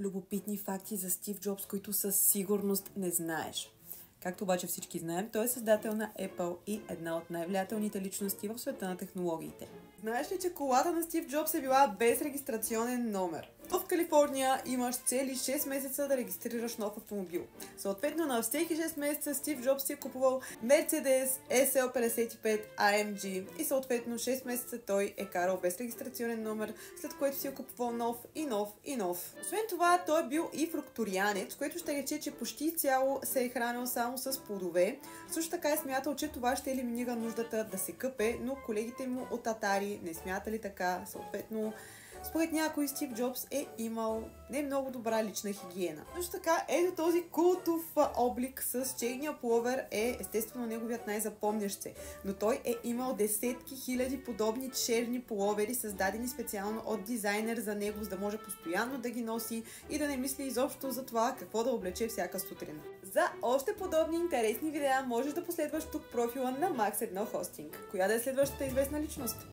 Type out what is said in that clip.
любопитни факти за Стив Джобс, които със сигурност не знаеш. Както обаче всички знаем, той е създател на Apple и една от най-влиятелните личности в света на технологиите. Знаеш ли, че колата на Стив Джобс е била без регистрационен номер? В Калифорния имаш цели 6 месеца да регистрираш нов автомобил. Съответно, на всеки 6 месеца Стив Джобс си е купувал Mercedes SL55 AMG и съответно 6 месеца той е карал без регистрационен номер, след което си е купувал нов и нов и нов. Освен това, той е бил и фрукторианец, което ще рече, че почти цяло се е хранил само с плодове. Също така е смятал, че това ще елиминира нуждата да се къпе, но колегите му от Atari не смятали така. Съответно, според някой Стив Джобс е имал не много добра лична хигиена. Също така, ето този култов облик с черния пуловер е естествено неговият най-запомнящ се, но той е имал десетки хиляди подобни черни пуловери, създадени специално от дизайнер за него, за да може постоянно да ги носи и да не мисли изобщо за това какво да облече всяка сутрин. За още подобни интересни видеа можеш да последваш тук профила на Max1 Hosting. Коя да е следващата известна личност?